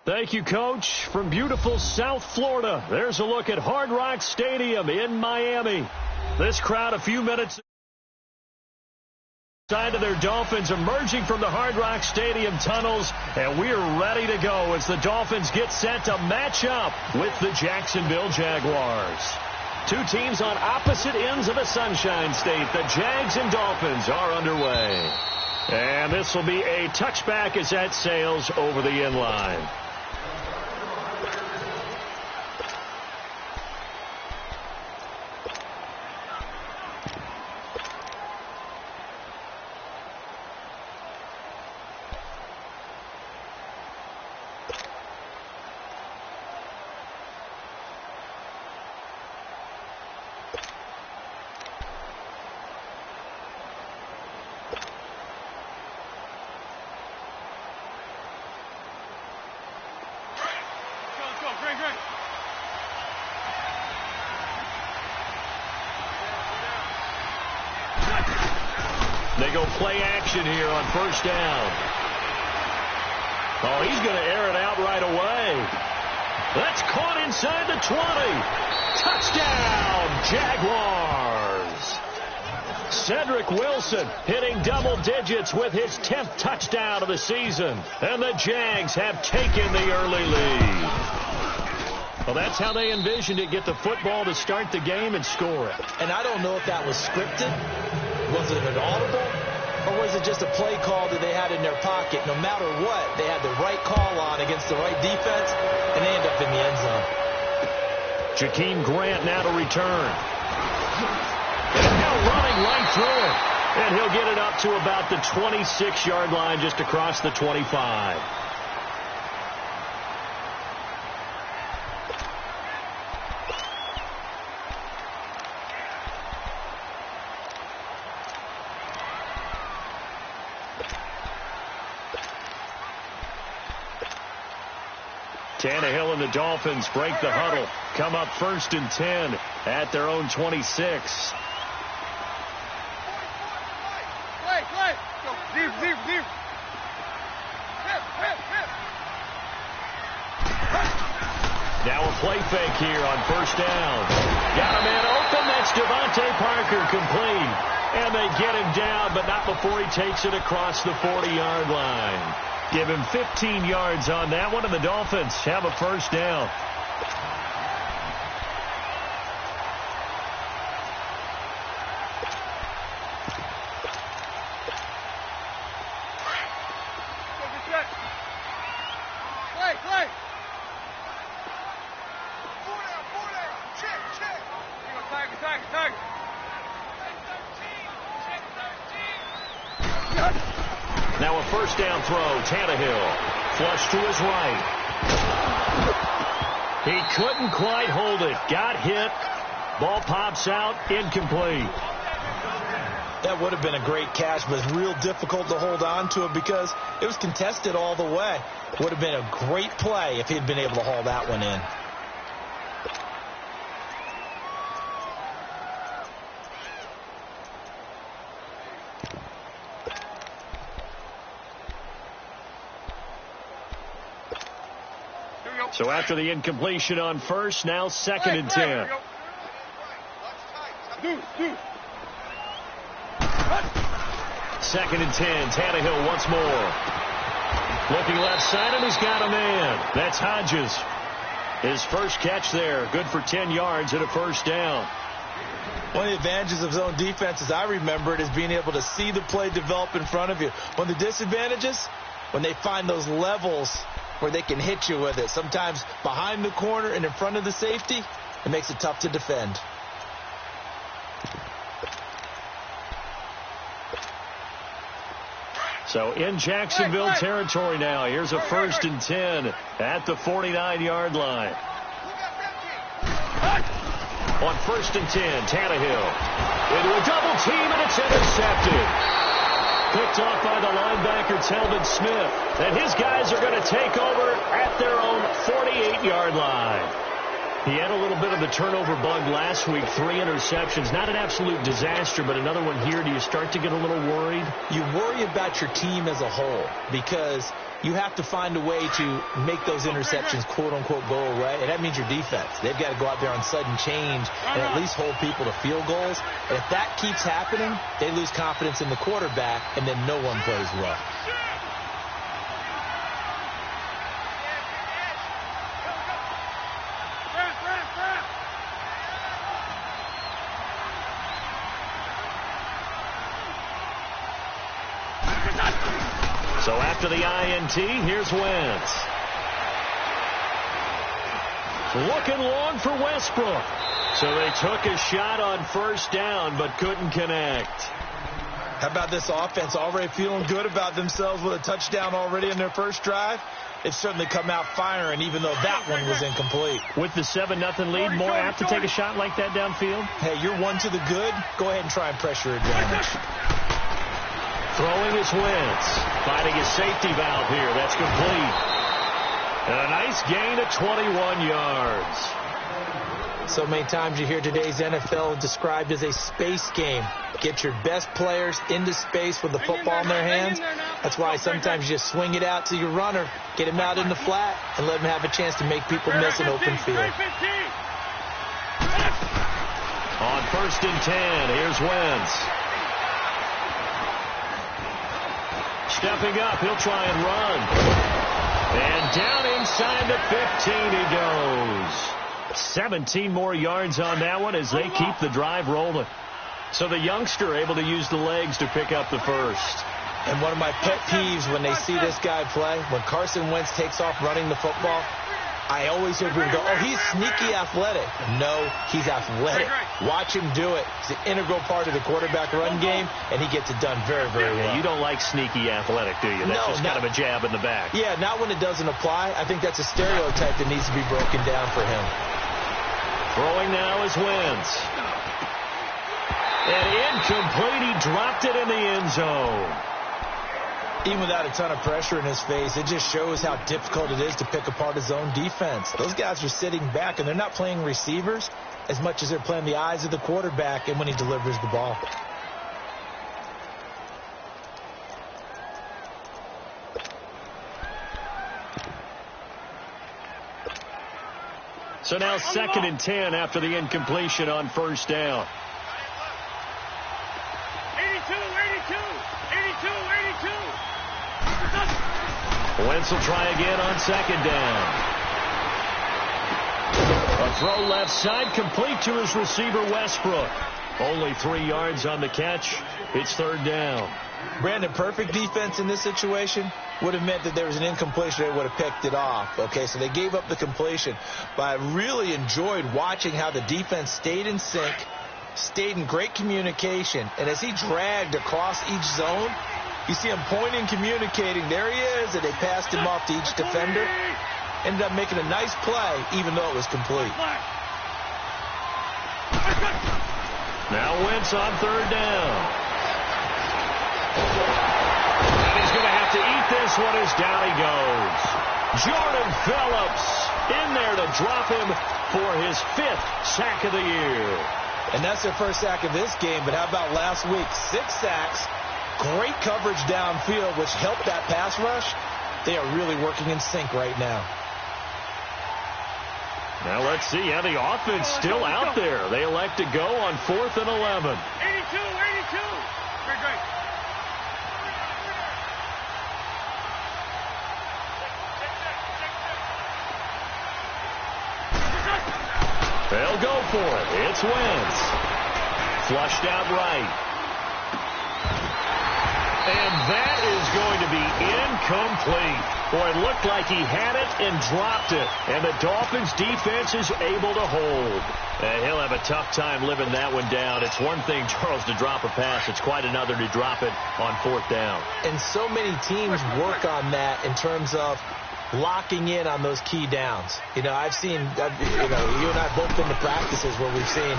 Thank you, Coach. From beautiful South Florida, there's a look at Hard Rock Stadium in Miami. This crowd a few minutes side of their Dolphins emerging from the Hard Rock Stadium tunnels, and we are ready to go as the Dolphins get set to match up with the Jacksonville Jaguars. Two teams on opposite ends of the Sunshine State. The Jags and Dolphins are underway. And this will be a touchback as that sails over the end line. They go play action here on first down. Oh, he's going to air it out right away. That's caught inside the 20. Touchdown, Jaguars. Cedric Wilson hitting double digits with his 10th touchdown of the season. And the Jags have taken the early lead. Well, that's how they envisioned it. Get the football to start the game and score it. And I don't know if that was scripted. Was it an audible? Or was it just a play call that they had in their pocket? No matter what, they had the right call on against the right defense, and they end up in the end zone. Jakeem Grant now to return. And now running right through it. And he'll get it up to about the 26-yard line just across the 25. Tannehill and the Dolphins break the huddle. Come up 1st and 10 at their own 26. Now a play fake here on first down. Got a man open. That's Devontae Parker complete. And they get him down, but not before he takes it across the 40-yard line. Give him 15 yards on that one, and the Dolphins have a first down. Now a first down throw. Tannehill flush to his right. He couldn't quite hold it. Got hit. Ball pops out. Incomplete. That would have been a great catch, but it's real difficult to hold on to it because it was contested all the way. Would have been a great play if he'd been able to haul that one in. So after the incompletion on first, now 2nd and 10. Second and 10. Tannehill once more. Looking left side, and he's got a man. That's Hodges. His first catch there. Good for 10 yards and a first down. One of the advantages of zone defense, as I remember it, is being able to see the play develop in front of you. One of the disadvantages, when they find those levels where they can hit you with it. Sometimes behind the corner and in front of the safety, it makes it tough to defend. So in Jacksonville territory now. Here's a 1st and 10 at the 49-yard line. On 1st and 10, Tannehill into a double team, and it's intercepted. Picked off by the linebacker, Telvin Smith. And his guys are going to take over at their own 48-yard line. He had a little bit of the turnover bug last week, 3 interceptions. Not an absolute disaster, but another one here. Do you start to get a little worried? You worry about your team as a whole because you have to find a way to make those interceptions quote-unquote go away, and that means your defense. They've got to go out there on sudden change and at least hold people to field goals. And if that keeps happening, they lose confidence in the quarterback, and then no one plays well. So after the INT, here's Wentz. Looking long for Westbrook. So they took a shot on first down, but couldn't connect. How about this offense already feeling good about themselves with a touchdown already in their first drive? They've certainly come out firing, even though that one was incomplete. With the 7-0 lead, more apt to take a shot like that downfield? Hey, you're one to the good. Go ahead and try and pressure advantage. Throwing is Wentz. Finding his safety valve here. That's complete. And a nice gain of 21 yards. So many times you hear today's NFL described as a space game. Get your best players into space with the football in their hands. That's why sometimes you just swing it out to your runner, get him out in the flat, and let him have a chance to make people miss an open field. On 1st and 10, here's Wentz. Stepping up, he'll try and run. And down inside the 15 he goes. 17 more yards on that one as they keep the drive rolling. So the youngster able to use the legs to pick up the first. And one of my pet peeves when they see this guy play, when Carson Wentz takes off running the football, I always hear people go, oh, he's sneaky athletic. No, he's athletic. Watch him do it. It's an integral part of the quarterback run game, and he gets it done very, very well. You don't like sneaky athletic, do you? That's just kind of a jab in the back. Yeah, not when it doesn't apply. I think that's a stereotype that needs to be broken down for him. Throwing now is Wentz. And incomplete. He dropped it in the end zone. Even without a ton of pressure in his face, it just shows how difficult it is to pick apart his own defense. Those guys are sitting back, and they're not playing receivers as much as they're playing the eyes of the quarterback and when he delivers the ball. So now 2nd and 10 after the incompletion on first down. 82. Wentz will try again on 2nd down. A throw left side, complete to his receiver Westbrook. Only 3 yards on the catch. It's 3rd down. Brandon, perfect defense in this situation would have meant that there was an incompletion. They would have picked it off. Okay, so they gave up the completion. But I really enjoyed watching how the defense stayed in sync, stayed in great communication. And as he dragged across each zone, you see him pointing, communicating. There he is, and they passed him off to each defender. Ended up making a nice play, even though it was complete. Now Wentz on 3rd down. And he's going to have to eat this one as down he goes. Jordan Phillips in there to drop him for his 5th sack of the year. And that's their first sack of this game, but how about last week? 6 sacks. Great coverage downfield, which helped that pass rush. They are really working in sync right now. Now let's see. Yeah, the offense still out there. They elect to go on 4th and 11. 82. Great. They'll go for it. It's Wentz. Flushed out right. And that is going to be incomplete. Boy, it looked like he had it and dropped it. And the Dolphins' defense is able to hold. He'll have a tough time living that one down. It's one thing, Charles, to drop a pass. It's quite another to drop it on 4th down. And so many teams work on that in terms of locking in on those key downs. You know, I've seen, you and I both been to practices where we've seen,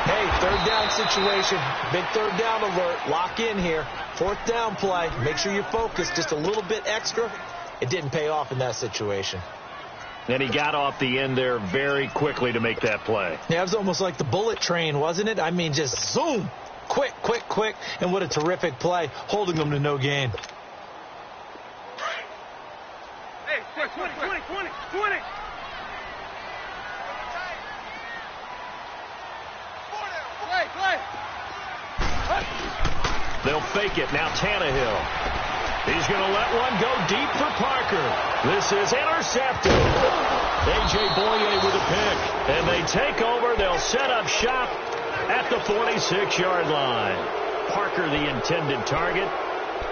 hey, 3rd down situation, big 3rd down alert, lock in here, 4th down play, make sure you're focused just a little bit extra. It didn't pay off in that situation. And he got off the end there very quickly to make that play. Yeah, it was almost like the bullet train, wasn't it? I mean, just zoom, quick, and what a terrific play, holding them to no gain. They'll fake it. Now Tannehill. He's going to let one go deep for Parker. This is intercepted. A.J. Boye with a pick. And they take over. They'll set up shop at the 46-yard line. Parker, the intended target.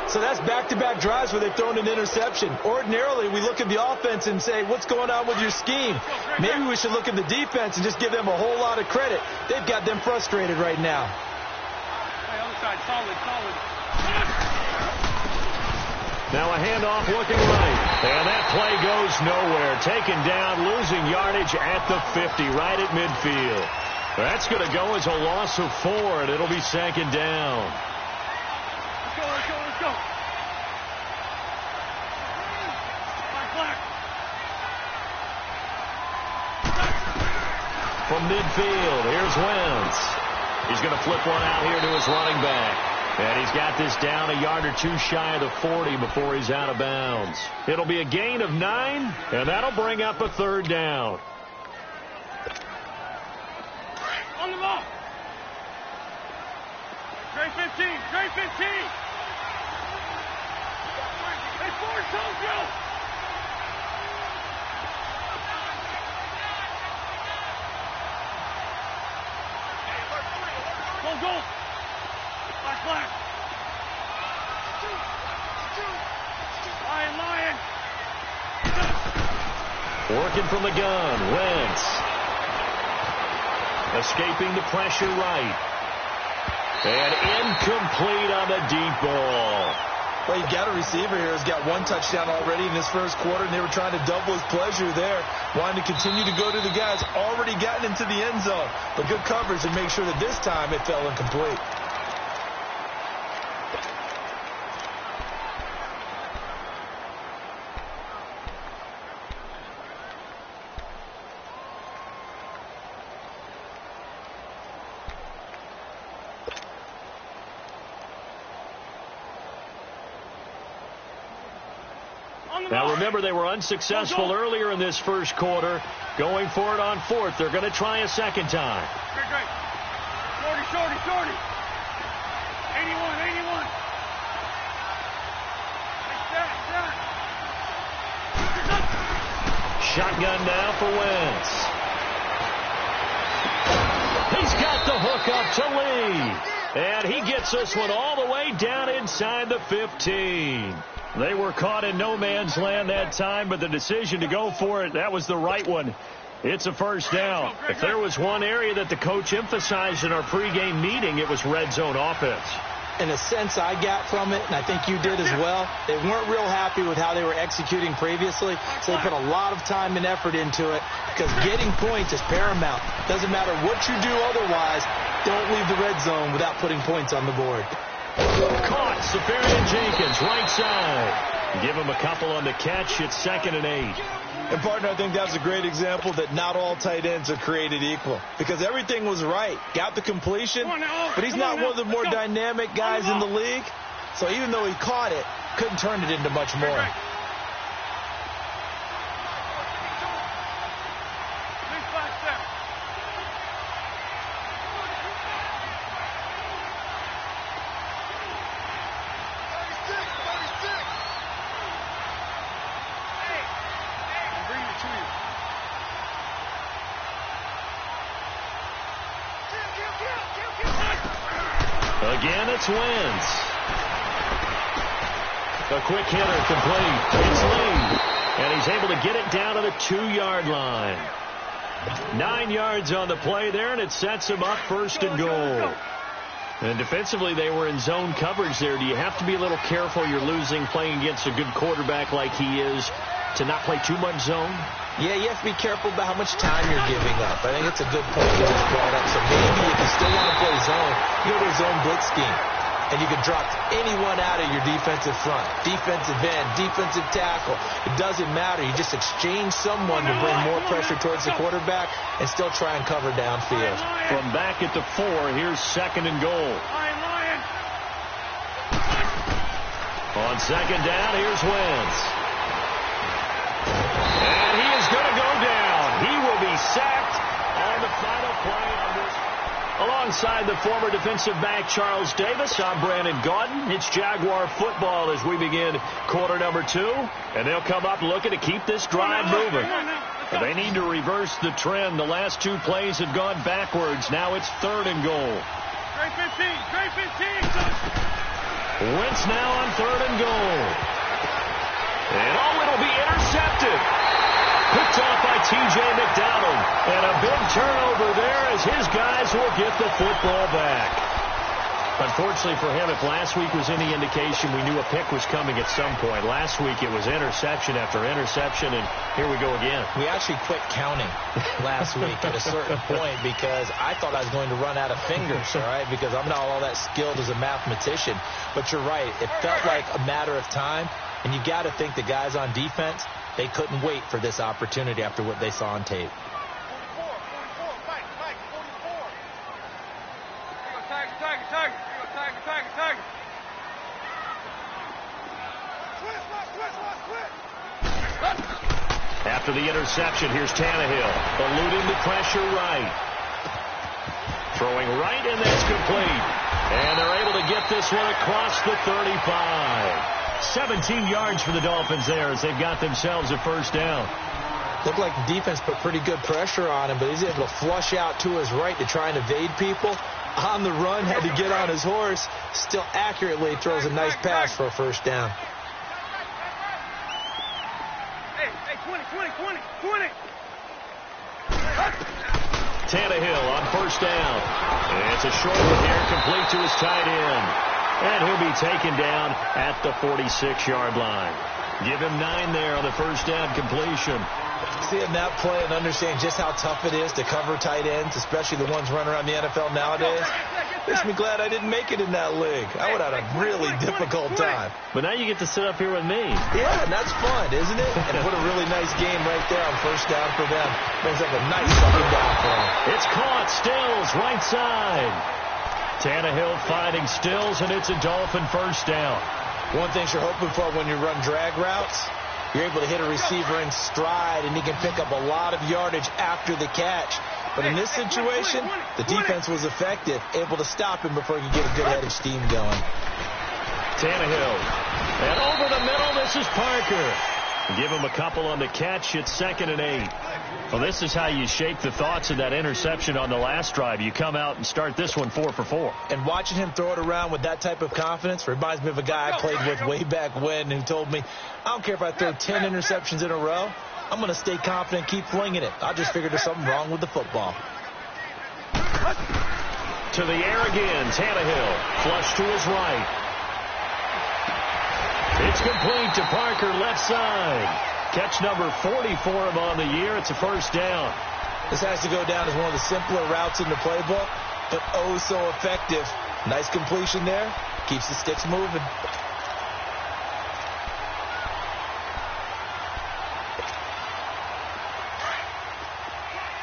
So that's back-to-back drives where they've thrown an interception. Ordinarily, we look at the offense and say, what's going on with your scheme? Maybe we should look at the defense and just give them a whole lot of credit. They've got them frustrated right now. Solid. Now a handoff looking right. And that play goes nowhere. Taken down, losing yardage at the 50, right at midfield. That's going to go as a loss of 4, and it'll be second down. Let's go. From midfield, here's Wentz. He's going to flip one out here to his running back. And he's got this down a yard or two shy of the 40 before he's out of bounds. It'll be a gain of 9, and that'll bring up a third down. On the ball. Trey 15. Hey, Ford, go. Go. Black. Lion. Working from the gun, Wentz. Escaping the pressure right. And incomplete on the deep ball. Well, you've got a receiver here who's got 1 touchdown already in this first quarter, and they were trying to double his pleasure there, wanting to continue to go to the guys already gotten into the end zone. But good coverage and make sure that this time it fell incomplete. Now remember, they were unsuccessful earlier in this first quarter. Going for it on 4th. They're going to try a second time. Great. Shorty. 81. Shotgun now for Wentz. He's got the hook up to Lee. And he gets this one all the way down inside the 15. They were caught in no man's land that time, but the decision to go for it, that was the right one. It's a first down. If there was one area that the coach emphasized in our pregame meeting, it was red zone offense. In a sense, I got from it, and I think you did as well, they weren't real happy with how they were executing previously, so they put a lot of time and effort into it because getting points is paramount. Doesn't matter what you do otherwise, don't leave the red zone without putting points on the board. Caught. Safarian-Jenkins, right side. Give him a couple on the catch. It's 2nd and 8. And, partner, I think that's a great example that not all tight ends are created equal because everything was right. Got the completion, but he's not one of the more dynamic guys in the league. So even though he caught it, couldn't turn it into much more. Again, it's Wentz. A quick hitter complete. It's Lee. And he's able to get it down to the 2-yard line. 9 yards on the play there, and it sets him up 1st and goal. And defensively, they were in zone coverage there. Do you have to be a little careful? You're losing playing against a good quarterback like he is to not play too much zone? Yeah, you have to be careful about how much time you're giving up. I think it's a good point you just brought up. So maybe if you still want to play zone, you go to a zone blitz scheme. And you can drop anyone out of your defensive front. Defensive end, defensive tackle. It doesn't matter. You just exchange someone to bring more pressure towards the quarterback and still try and cover downfield. From back at the 4, here's 2nd and goal. On 2nd down, here's Wentz. And he is going to go down. He will be sacked on the final play on this. A lot Alongside the former defensive back Charles Davis, I'm Brandon Gaudin. It's Jaguar football as we begin quarter number 2. And they'll come up looking to keep this drive moving. They need to reverse the trend. The last 2 plays had gone backwards. Now it's 3rd and goal. Straight 15. Straight 15. Wentz now on 3rd and goal. And it'll be intercepted. Picked off by T.J. McDonald. And a big turnover there as his guys will get the football back. Unfortunately for him, if last week was any indication, we knew a pick was coming at some point. Last week it was interception after interception, and here we go again. We actually quit counting last week at a certain point because I thought I was going to run out of fingers, all right, because I'm not all that skilled as a mathematician. But you're right. It felt like a matter of time, and you got to think the guys on defense, they couldn't wait for this opportunity after what they saw on tape. 44, Tiger. After the interception, here's Tannehill. Eluding the pressure right. Throwing right, and that's complete. And they're able to get this one across the 35. 17 yards for the Dolphins there as they've got themselves a first down. Looked like the defense put pretty good pressure on him, but he's able to flush out to his right to try and evade people. On the run, had to get on his horse. Still accurately throws a nice pass for a first down. Hey, 20. Tannehill on first down. And it's a short one here, complete to his tight end. And he'll be taken down at the 46-yard line. Give him 9 there on the first down completion. Seeing that play and understanding just how tough it is to cover tight ends, especially the ones running around the NFL nowadays, makes me glad I didn't make it in that league. I would have had a really difficult time. But now you get to sit up here with me. Yeah, and that's fun, isn't it? And what a really nice game right there on first down for them. Brings up a nice second down for them. It's caught. Stills, right side. Tannehill finding Stills, and it's a Dolphin first down. One thing you're hoping for when you run drag routes, you're able to hit a receiver in stride, and he can pick up a lot of yardage after the catch. But in this situation, the defense was effective, able to stop him before he could get a good head of steam going. Tannehill. And over the middle, this is Parker. Give him a couple on the catch. It's 2nd and 8. Well, this is how you shake the thoughts of that interception on the last drive. You come out and start this one 4 for 4. And watching him throw it around with that type of confidence reminds me of a guy I played with way back when who told me, I don't care if I throw 10 interceptions in a row. I'm going to stay confident and keep flinging it. I just figured there's something wrong with the football. To the air again. Tannehill. Flush to his right. It's complete to Parker, left side. Catch number 40 for him on the year. It's a first down. This has to go down as one of the simpler routes in the playbook, but oh so effective. Nice completion there. Keeps the sticks moving.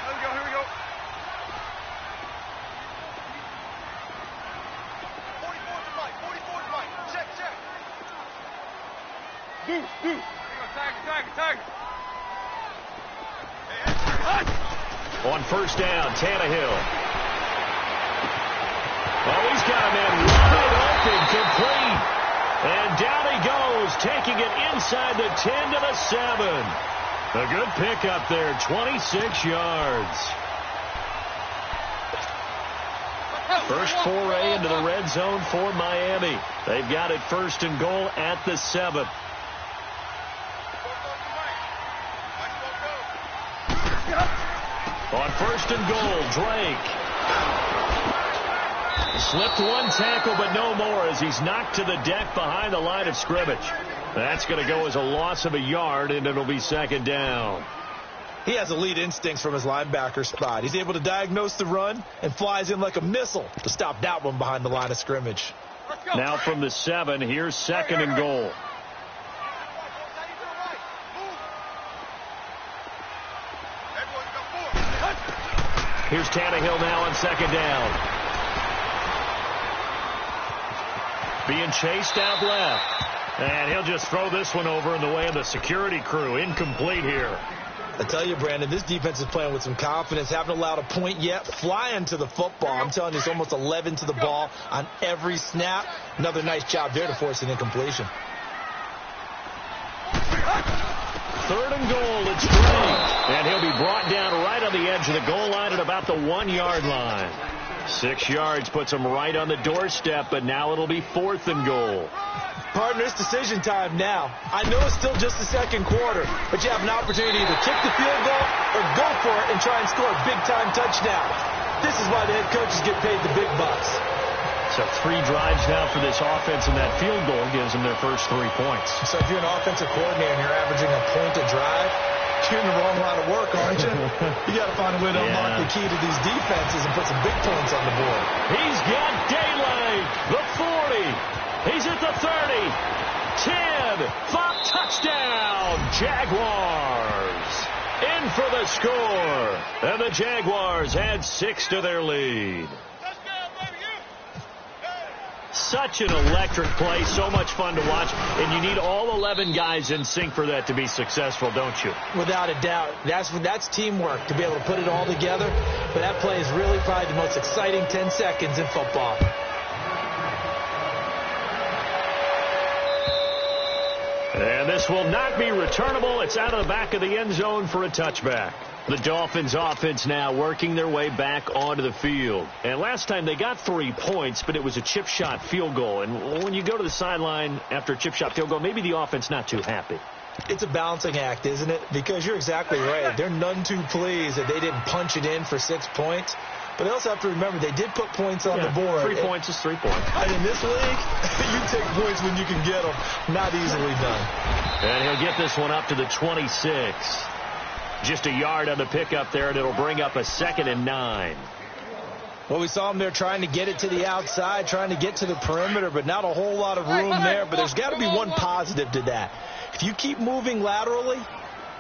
Here we go. 44's Mike. Check. Tiger. On first down, Tannehill. Oh, he's got a man wide open, complete. And down he goes, taking it inside the 10 to the 7. A good pickup there, 26 yards. First foray into the red zone for Miami. They've got it 1st and goal at the 7. On 1st and goal, Drake. Slipped one tackle, but no more as he's knocked to the deck behind the line of scrimmage. That's going to go as a loss of a yard, and it'll be 2nd down. He has elite instincts from his linebacker spot. He's able to diagnose the run and flies in like a missile to stop that one behind the line of scrimmage. Now from the 7, here's 2nd and goal. Here's Tannehill now on 2nd down. Being chased out left. And he'll just throw this one over in the way of the security crew. Incomplete here. I tell you, Brandon, this defense is playing with some confidence. Haven't allowed a point yet. Flying to the football. I'm telling you, it's almost 11 to the ball on every snap. Another nice job there to force an incompletion. 3rd and goal. It's Gray. And he'll be brought down right on the edge of the goal line at about the 1-yard line. 6 yards puts him right on the doorstep, but now it'll be 4th and goal. Partner, it's decision time now. I know it's still just the second quarter, but you have an opportunity to kick the field goal or go for it and try and score a big-time touchdown. This is why the head coaches get paid the big bucks. So 3 drives now for this offense, and that field goal gives them their first 3 points. So if you're an offensive coordinator and you're averaging a point a drive, you're in the wrong line of work, aren't you? You got to find a way to unlock the key to these defenses and put some big points on the board. He's got daylight. The 40. He's at the 30. 10. 5. Touchdown. Jaguars. In for the score. And the Jaguars add 6 to their lead. Such an electric play, so much fun to watch, and you need all 11 guys in sync for that to be successful, don't you? Without a doubt. That's teamwork, to be able to put it all together. But that play is really probably the most exciting 10 seconds in football. And this will not be returnable. It's out of the back of the end zone for a touchback. The Dolphins offense now working their way back onto the field. And last time they got 3 points, but it was a chip shot field goal. And when you go to the sideline after a chip shot field goal, maybe the offense not too happy. It's a balancing act, isn't it? Because you're exactly right. They're none too pleased that they didn't punch it in for 6 points. But they also have to remember they did put points on the board. 3 points is 3 points. And in this league, you take points when you can get them. Not easily done. And he'll get this one up to the 26. Just a yard on the pickup there, and it'll bring up a 2nd and 9. Well, we saw him there trying to get it to the outside, trying to get to the perimeter, but not a whole lot of room there. But there's got to be one positive to that. If you keep moving laterally,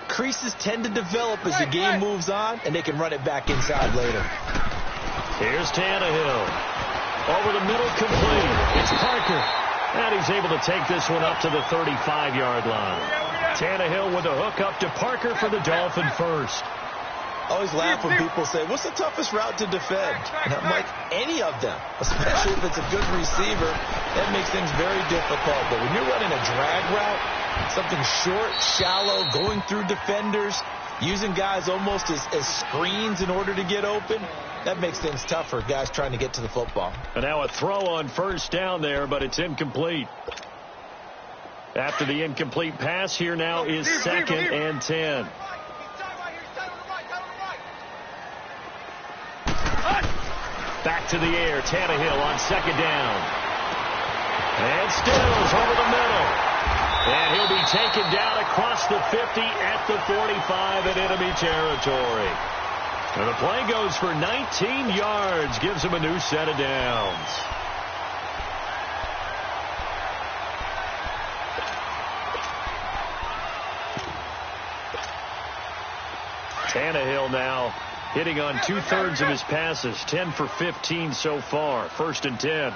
creases tend to develop as the game moves on, and they can run it back inside later. Here's Tannehill. Over the middle, complete. It's Parker. And he's able to take this one up to the 35-yard line. Tannehill with a hook up to Parker for the Dolphin first. I always laugh when people say, what's the toughest route to defend? And I'm like, any of them, especially if it's a good receiver. That makes things very difficult. But when you're running a drag route, something short, shallow, going through defenders, using guys almost as screens in order to get open, that makes things tough for guys trying to get to the football. And now a throw on first down there, but it's incomplete. After the incomplete pass, here now is 2nd and 10. Back to the air, Tannehill on 2nd down. And Stills over the middle. And he'll be taken down across the 50 at the 45 in enemy territory. And the play goes for 19 yards, gives him a new set of downs. Tannehill now hitting on 2/3 of his passes, 10 for 15 so far. 1st and 10.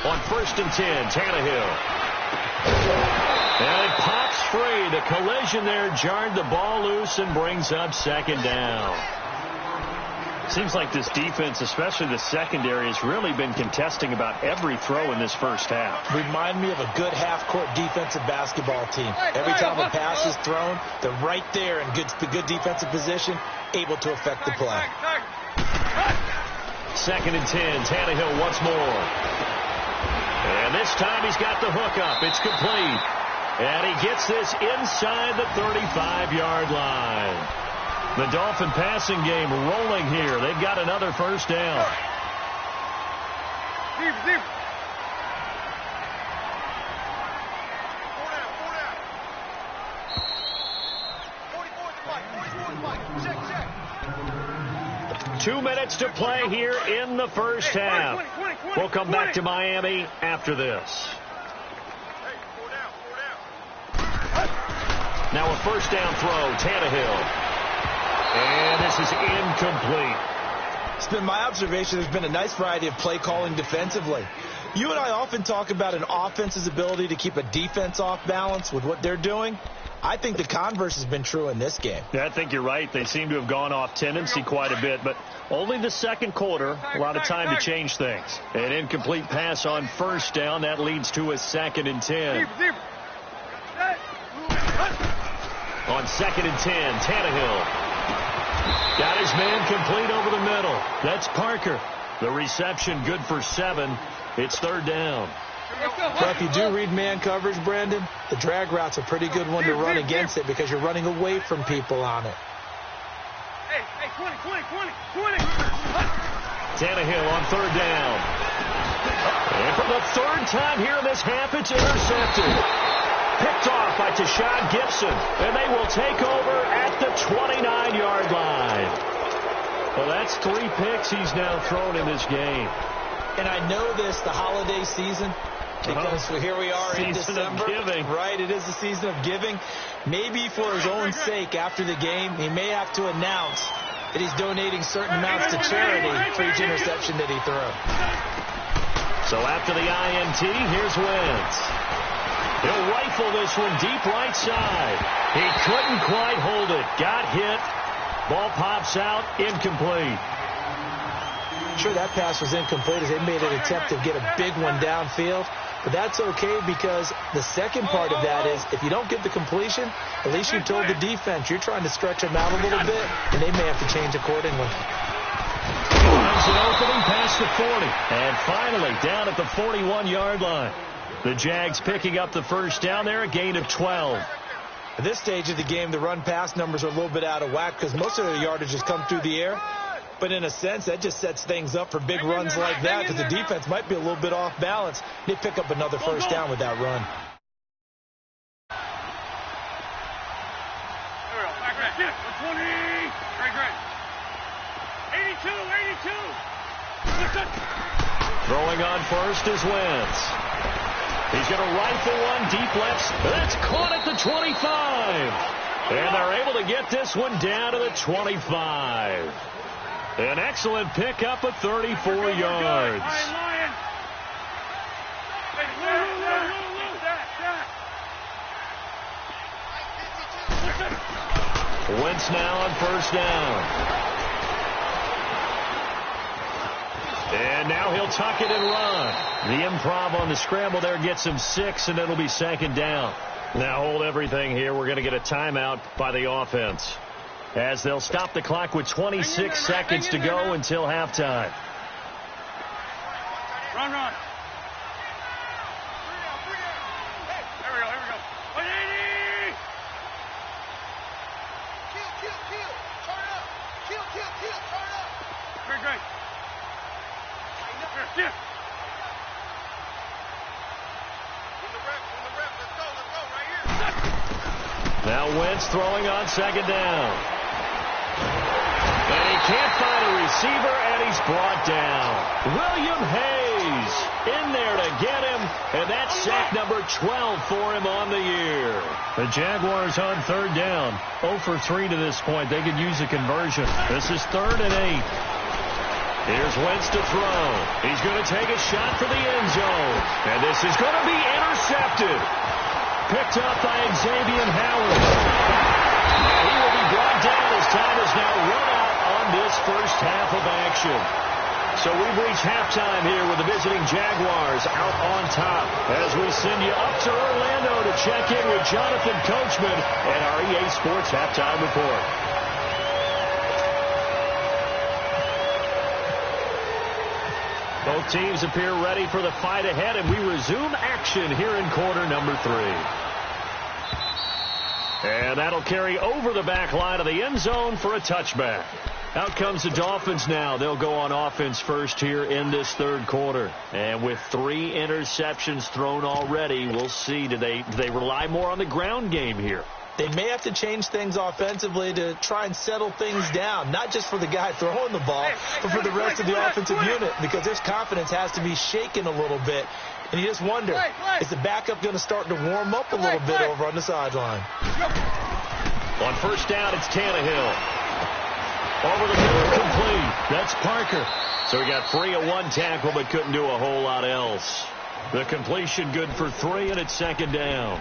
On 1st and 10, Tannehill. And it pops free. The collision there jarred the ball loose and brings up 2nd down. Seems like this defense, especially the secondary, has really been contesting about every throw in this first half. Remind me of a good half-court defensive basketball team. Every time a pass is thrown, they're right there in good defensive position, able to affect the play. 2nd and 10, Tannehill once more. And this time he's got the hook up. It's complete. And he gets this inside the 35-yard line. The Dolphin passing game rolling here. They've got another first down. Deep. 2 minutes to play here in the first half. We'll come back to Miami after this. Now a first down throw, Tannehill. And this is incomplete. It's been my observation there's been a nice variety of play calling defensively. You and I often talk about an offense's ability to keep a defense off balance with what they're doing. I think the converse has been true in this game. Yeah, I think you're right. They seem to have gone off tendency quite a bit, but only the second quarter, a lot of time to change things. An incomplete pass on first down. That leads to a 2nd and 10. On 2nd and 10, Tannehill got his man complete over the middle. That's Parker. The reception good for 7. It's 3rd down. Well, if you do read man coverage, Brandon, the drag route's a pretty good one to run against it because you're running away from people on it. Hey, 20. Tannehill on 3rd down. And for the 3rd time here in this half, it's intercepted. Picked off by Tashawn Gibson, and they will take over at the 29-yard line. Well, that's 3 picks he's now thrown in this game. And I know this, the holiday season, because here we are in December. Season of giving. Right, it is the season of giving. Maybe for his own sake after the game, he may have to announce that he's donating certain amounts to charity for each interception that he throws. So after the INT, here's Wentz. He'll rifle this one deep right side. He couldn't quite hold it. Got hit. Ball pops out. Incomplete. Sure, that pass was incomplete as they made an attempt to get a big one downfield. But that's okay because the second part of that is if you don't get the completion, at least you told the defense you're trying to stretch them out a little bit, and they may have to change accordingly. Finds an opening past the 40. And finally down at the 41-yard line. The Jags picking up the first down there, a gain of 12. At this stage of the game, the run-pass numbers are a little bit out of whack because most of the yardage has come through the air. But in a sense, that just sets things up for big runs like that because the defense might be a little bit off balance. They pick up another first down with that run. There we go. Back right. 20. Great. 82. Throwing on first is Wentz. He's going to rifle one deep left. That's caught at the 25. And they're able to get this one down to the 25. An excellent pickup of 34 yards. Wentz now on first down. And now he'll tuck it and run. The improv on the scramble there gets him 6, and it'll be 2nd down. Now hold everything here. We're going to get a timeout by the offense, as they'll stop the clock with 26 seconds to go until halftime. Run. Here we go. 180. Kill. Turn up. Kill. Turn up. Great. Here. Win the rep. Let's go right here. Now Wentz throwing on 2nd down. And he can't find a receiver, and he's brought down. William Hayes in there to get him, and that's sack number 12 for him on the year. The Jaguars on 3rd down. 0 for 3 to this point. They could use a conversion. This is 3rd and 8. Here's Wentz to throw. He's going to take a shot for the end zone. And this is going to be intercepted. Picked up by Xavier Howard. He will be brought down as time is now run out on this first half of action. So we've reached halftime here with the visiting Jaguars out on top as we send you up to Orlando to check in with Jonathan Coachman and our EA Sports Halftime Report. Both teams appear ready for the fight ahead, and we resume action here in quarter number 3. And that'll carry over the back line of the end zone for a touchback. Out comes the Dolphins now. They'll go on offense first here in this 3rd quarter. And with 3 interceptions thrown already, we'll see. Do they rely more on the ground game here? They may have to change things offensively to try and settle things down, not just for the guy throwing the ball, but for the rest of the offensive unit, because his confidence has to be shaken a little bit. And you just wonder, is the backup going to start to warm up a little bit over on the sideline? On first down, it's Tannehill. Over the middle, complete. That's Parker. So he got free of one tackle, but couldn't do a whole lot else. The completion good for 3, and it's second down.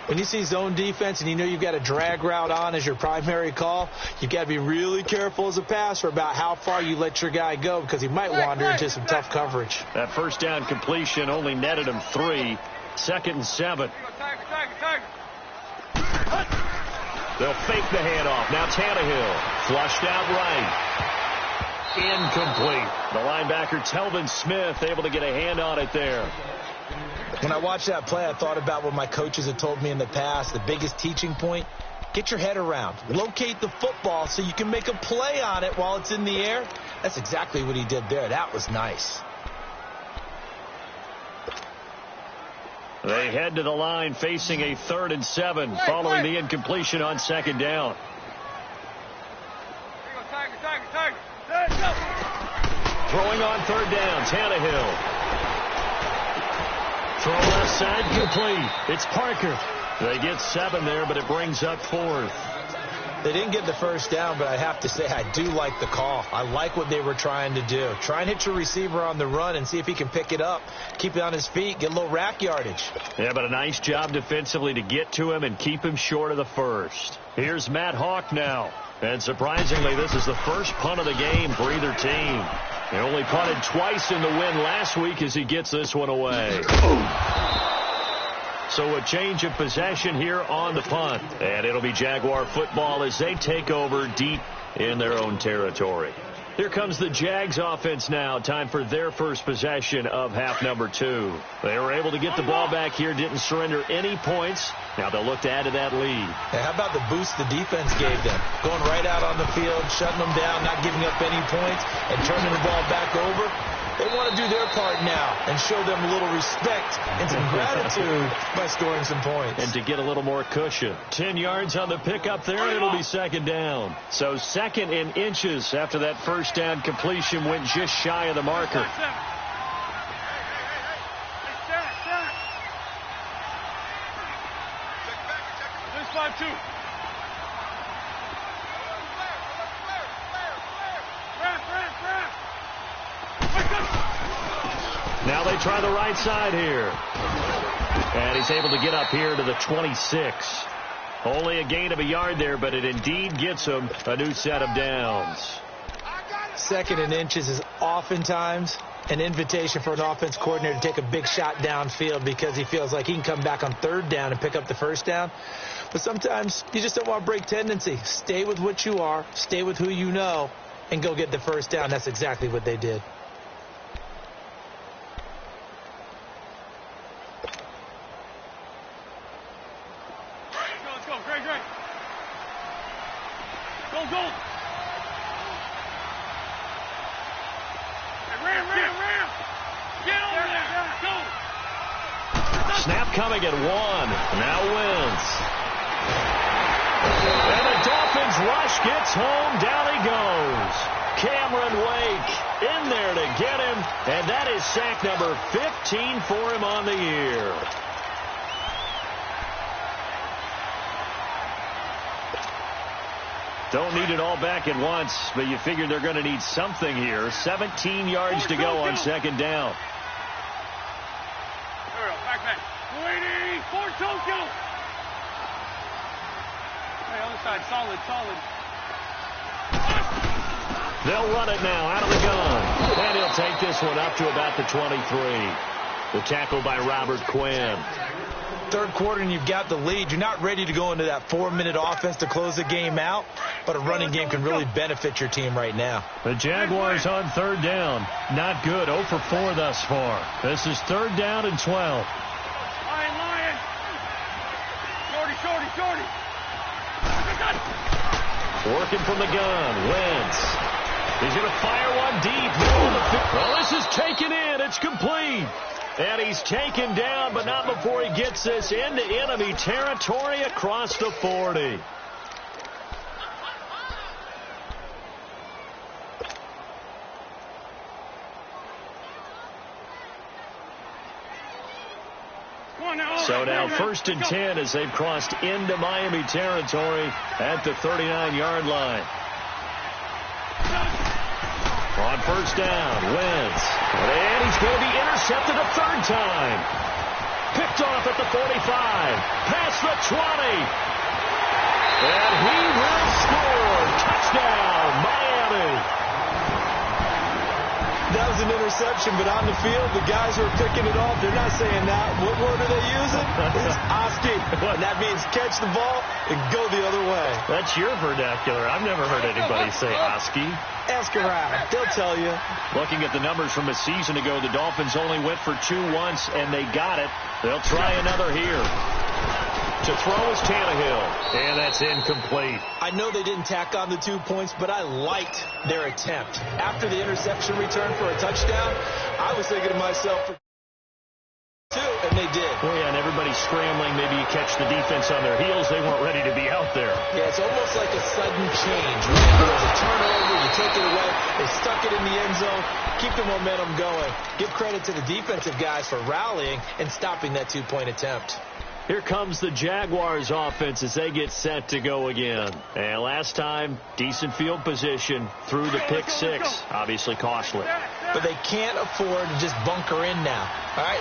When you see zone defense and you know you've got a drag route on as your primary call, you've got to be really careful as a passer about how far you let your guy go because he might wander into some tough coverage. That first down completion only netted him 3. 2nd and 7. They'll fake the handoff. Now Tannehill flushed out right. Incomplete. The linebacker Telvin Smith able to get a hand on it there. When I watched that play, I thought about what my coaches had told me in the past. The biggest teaching point, get your head around. Locate the football so you can make a play on it while it's in the air. That's exactly what he did there. That was nice. They head to the line facing a 3rd and 7 following the incompletion on 2nd down. Throwing on 3rd down, Tannehill. Throw left side, complete. It's Parker. They get 7 there, but it brings up 4th. They didn't get the first down, but I have to say I do like the call. I like what they were trying to do. Try and hit your receiver on the run and see if he can pick it up. Keep it on his feet, get a little rack yardage. Yeah, but a nice job defensively to get to him and keep him short of the first. Here's Matt Hawk now. And surprisingly, this is the first punt of the game for either team. He only punted twice in the win last week as he gets this one away. So a change of possession here on the punt. And it'll be Jaguar football as they take over deep in their own territory. Here comes the Jags offense now. Time for their first possession of half number 2. They were able to get the ball back here, didn't surrender any points. Now they'll look to add to that lead. Hey, how about the boost the defense gave them? Going right out on the field, shutting them down, not giving up any points, and turning the ball back over. They want to do their part now and show them a little respect and some gratitude by scoring some points. And to get a little more cushion. 10 yards on the pickup there, and it'll be second down. So 2nd and inches after that first down completion went just shy of the marker. Now they try the right side here. And he's able to get up here to the 26. Only a gain of a yard there, but it indeed gets him a new set of downs. 2nd and inches is oftentimes an invitation for an offense coordinator to take a big shot downfield because he feels like he can come back on 3rd down and pick up the first down. But sometimes you just don't want to break tendency. Stay with what you are, stay with who you know, and go get the first down. That's exactly what they did. Snap coming at 1. Now Wentz. And the Dolphins rush gets home. Down he goes. Cameron Wake in there to get him. And that is sack number 15 for him on the year. Don't need it all back at once, but you figure they're going to need something here. 17 yards to go on 2nd down. They'll run it now out of the gun. And he'll take this one up to about the 23. The tackle by Robert Quinn. 3rd quarter and you've got the lead. You're not ready to go into that 4-minute offense to close the game out, but a running game can really benefit your team right now. The Jaguars on 3rd down. Not good. 0 for 4 thus far. This is 3rd down and 12. Lion. Shorty. Working from the gun. Wentz. He's going to fire one deep. Well, this is taken in. It's complete. And he's taken down, but not before he gets this into enemy territory across the 40. So now 1st and 10 as they've crossed into Miami territory at the 39-yard line. first down. Wentz. And he's going to be intercepted a third time. Picked off at the 45. Past the 20. And he will score. Touchdown, Miami. That was an interception, but on the field, the guys who are picking it off, they're not saying that. What word are they using? It's Oski. And that means catch the ball and go the other way. That's your vernacular. I've never heard anybody say Oski. Ask around. They'll tell you. Looking at the numbers from a season ago, the Dolphins only went for 2 once, and they got it. They'll try another here. To throw is Tannehill, and that's incomplete. I know they didn't tack on the 2 points, but I liked their attempt. After the interception return for a touchdown, I was thinking to myself, for 2, and they did. Well, yeah, and everybody's scrambling. Maybe you catch the defense on their heels. They weren't ready to be out there. Yeah, it's almost like a sudden change. There was a turnover, you take it away, they stuck it in the end zone, keep the momentum going. Give credit to the defensive guys for rallying and stopping that 2-point attempt. Here comes the Jaguars offense as they get set to go again. And last time, decent field position through the pick 6. Obviously costly. But they can't afford to just bunker in now. All right,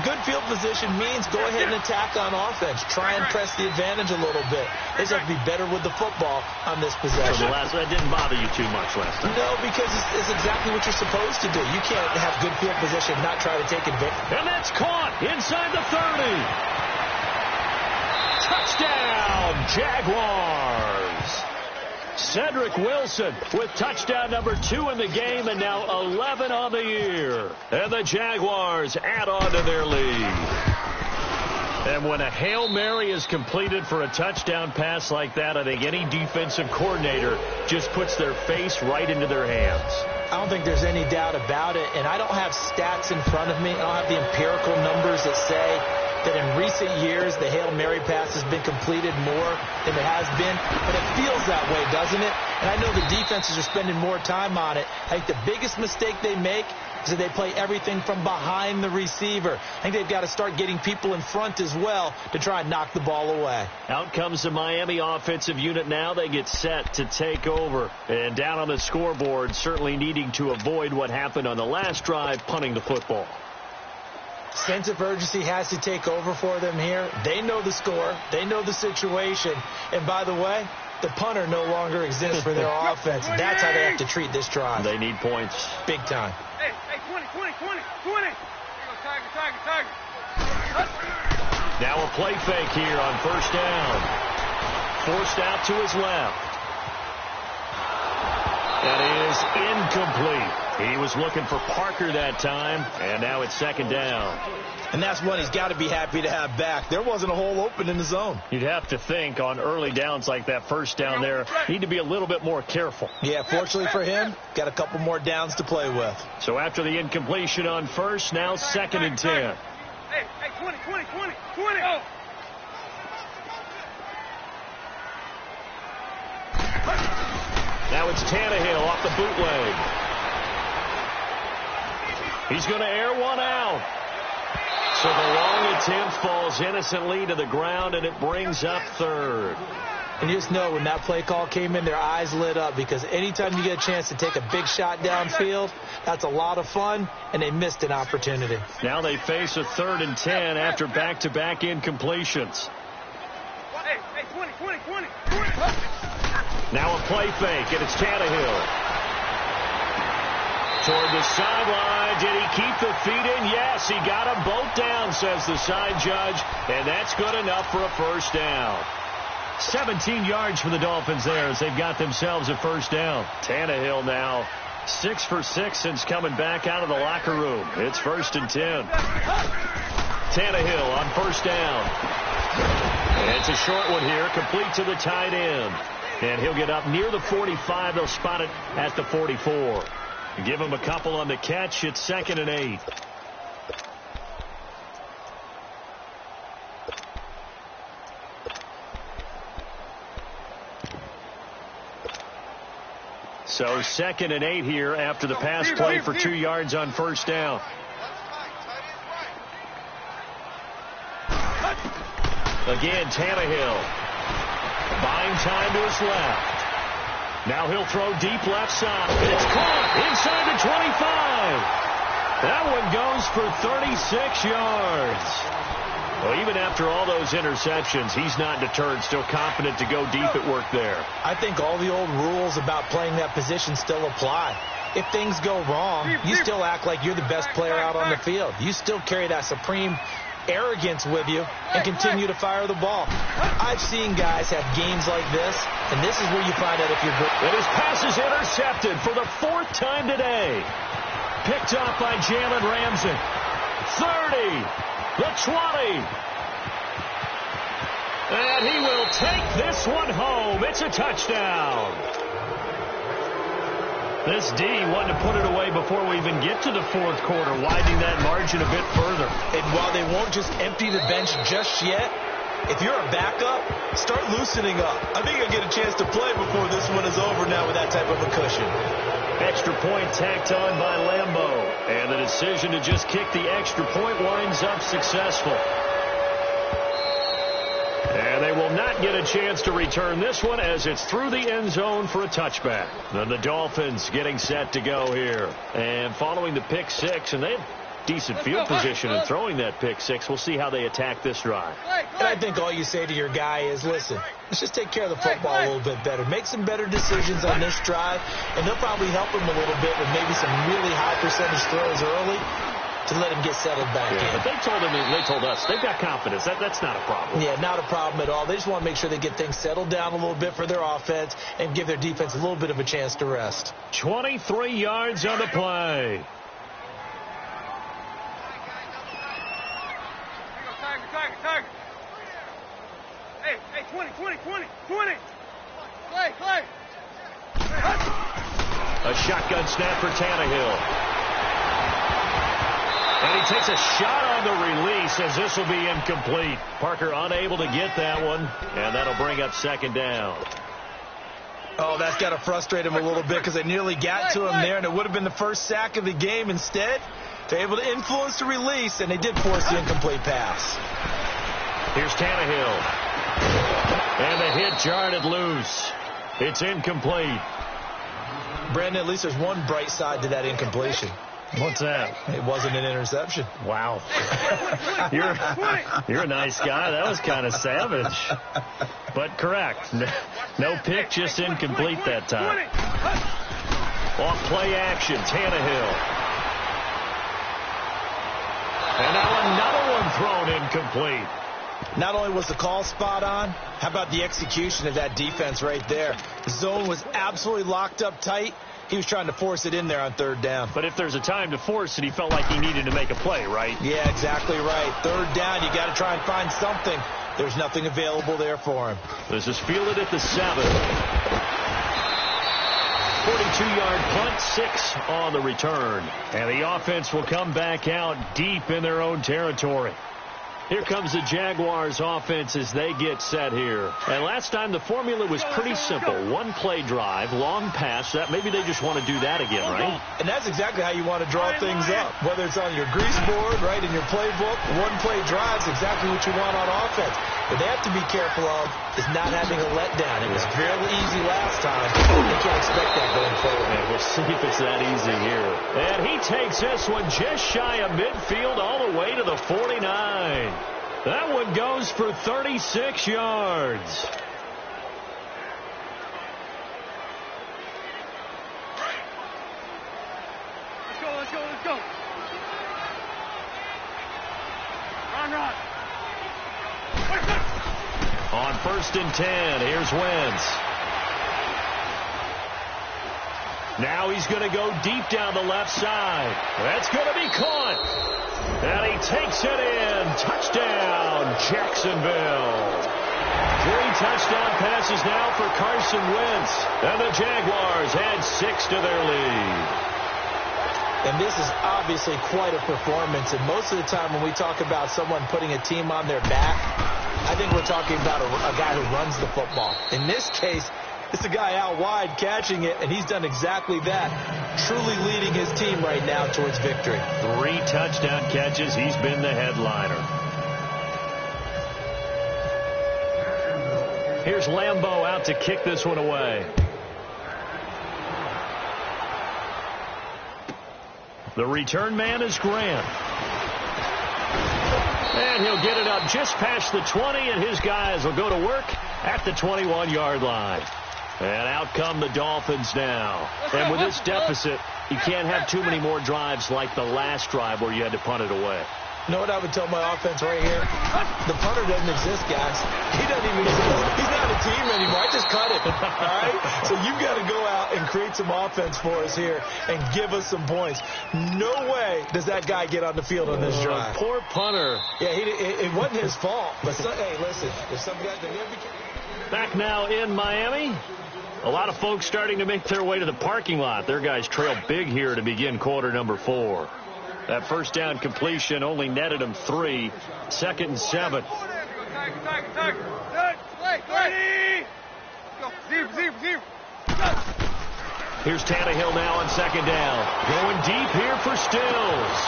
good field position means go ahead and attack on offense. Try and press the advantage a little bit. They just have to be better with the football on this possession. So that didn't bother you too much last time. No, because it's exactly what you're supposed to do. You can't have good field position and not try to take advantage. And that's caught inside the 30. Touchdown, Jaguars. Cedric Wilson with touchdown number 2 in the game and now 11 on the year. And the Jaguars add on to their lead. And when a Hail Mary is completed for a touchdown pass like that, I think any defensive coordinator just puts their face right into their hands. I don't think there's any doubt about it. And I don't have stats in front of me. I don't have the empirical numbers that say that in recent years the Hail Mary pass has been completed more than it has been. But it feels that way, doesn't it? And I know the defenses are spending more time on it. I think the biggest mistake they make is that they play everything from behind the receiver. I think they've got to start getting people in front as well to try and knock the ball away. Out comes the Miami offensive unit now. They get set to take over. And down on the scoreboard, certainly needing to avoid what happened on the last drive, punting the football. Sense of urgency has to take over for them here. They know the score. They know the situation. And by the way, the punter no longer exists for their offense. That's how they have to treat this drive. They need points. Big time. Hey, 20. Here goes Tiger. Now a play fake here on first down. Forced out to his left. That is incomplete. He was looking for Parker that time, and now it's second down. And that's one he's got to be happy to have back. There wasn't a hole open in the zone. You'd have to think on early downs like that first down there, need to be a little bit more careful. Yeah, fortunately for him, got a couple more downs to play with. So after the incompletion on first, now second and 10. Hey, 20. Oh. Now it's Tannehill off the bootleg. He's going to air one out. So the long attempt falls innocently to the ground, and it brings up third. And you just know when that play call came in, their eyes lit up, because anytime you get a chance to take a big shot downfield, that's a lot of fun, and they missed an opportunity. Now they face a 3rd and 10 after back-to-back incompletions. Hey, 20. Now a play fake, and it's Tannehill. Toward the sideline. Did he keep the feet in? Yes, he got them both down, says the side judge, and that's good enough for a first down. 17 yards for the Dolphins there as they've got themselves a first down. Tannehill now 6 for 6 since coming back out of the locker room. It's 1st and 10. Tannehill on first down. And it's a short one here, complete to the tight end. And he'll get up near the 45. They'll spot it at the 44. Give him a couple on the catch. It's 2nd and 8. So 2nd and 8 here after the pass play for 2 yards on first down. Again, Tannehill buying time to his left. Now he'll throw deep left side. It's caught inside the 25. That one goes for 36 yards. Well, even after all those interceptions, he's not deterred, still confident to go deep at work there. I think all the old rules about playing that position still apply. If things go wrong, you still act like you're the best player out on the field. You still carry that supreme arrogance with you and continue to fire the ball. I've seen guys have games like this, and this is where you find out if you're good. And his pass is intercepted for the 4th time today. Picked up by Jalen Ramsey. 30, the 20. And he will take this one home. It's a touchdown. This D wanted to put it away before we even get to the 4th quarter, widening that margin a bit further. And while they won't just empty the bench just yet, if you're a backup, start loosening up. I think you'll get a chance to play before this one is over now with that type of a cushion. Extra point tacked on by Lambo. And the decision to just kick the extra point winds up successful. And they will not get a chance to return this one as it's through the end zone for a touchback. Then the Dolphins getting set to go here. And following the pick six, and they have decent field position in throwing that pick six. We'll see how they attack this drive. And I think all you say to your guy is, listen, let's just take care of the football a little bit better. Make some better decisions on this drive, and they'll probably help him a little bit with maybe some really high percentage throws early to let him get settled back in. But they told him, they told us, they've got confidence. That's not a problem. Yeah, not a problem at all. They just want to make sure they get things settled down a little bit for their offense and give their defense a little bit of a chance to rest. 23 yards on the play. Tiger. Hey, 20. Clay. A shotgun snap for Tannehill. And he takes a shot on the release as this will be incomplete. Parker unable to get that one, and that'll bring up 2nd down. Oh, that's got to frustrate him a little bit because they nearly got to him there, and it would have been the first sack of the game. Instead, they're able to influence the release, and they did force the incomplete pass. Here's Tannehill. And the hit jarred it loose. It's incomplete. Brandon, at least there's one bright side to that incompletion. What's that? It wasn't an interception. Wow. You're a nice guy. That was kind of savage. But correct. No pick, just incomplete that time. Off play action, Tannehill. And now another one thrown incomplete. Not only was the call spot on, how about the execution of that defense right there? The zone was absolutely locked up tight. He was trying to force it in there on 3rd down. But if there's a time to force it, he felt like he needed to make a play, right? Yeah, exactly right. 3rd down, you got to try and find something. There's nothing available there for him. This is fielded at the 7. 42-yard punt, 6 on the return. And the offense will come back out deep in their own territory. Here comes the Jaguars offense as they get set here. And last time the formula was pretty simple. One play drive, long pass. That maybe they just want to do that again, right? And that's exactly how you want to draw things up. Whether it's on your grease board, right, in your playbook, one play drive's exactly what you want on offense. What they have to be careful of is not having a letdown. It was fairly easy last time. They can't expect that going forward. And we'll see if it's that easy here. And he takes this one just shy of midfield all the way to the 49. That one goes for 36 yards. Let's go. Run. On 1st and 10, here's Wentz. Now he's going to go deep down the left side. That's going to be caught. And he takes it in. Touchdown, Jacksonville. 3 touchdown passes now for Carson Wentz. And the Jaguars add 6 to their lead. And this is obviously quite a performance. And most of the time when we talk about someone putting a team on their back, I think we're talking about a guy who runs the football. In this case, it's a guy out wide catching it, and he's done exactly that, truly leading his team right now towards victory. 3 touchdown catches. He's been the headliner. Here's Lambo out to kick this one away. The return man is Grant. And he'll get it up just past the 20, and his guys will go to work at the 21-yard line. And out come the Dolphins now. And with this deficit, you can't have too many more drives like the last drive where you had to punt it away. You know what I would tell my offense right here? The punter doesn't exist, guys. He doesn't even exist. He's not a team anymore. I just cut it. All right? So you've got to go out and create some offense for us here and give us some points. No way does that guy get on the field on this drive. Poor punter. Yeah, it wasn't his fault. But, hey, listen, if some guys that never became... Back now in Miami. A lot of folks starting to make their way to the parking lot. Their guys trail big here to begin quarter number 4. That first down completion only netted them 3. 2nd and 7. Here's Tannehill now on 2nd down. Going deep here for Stills.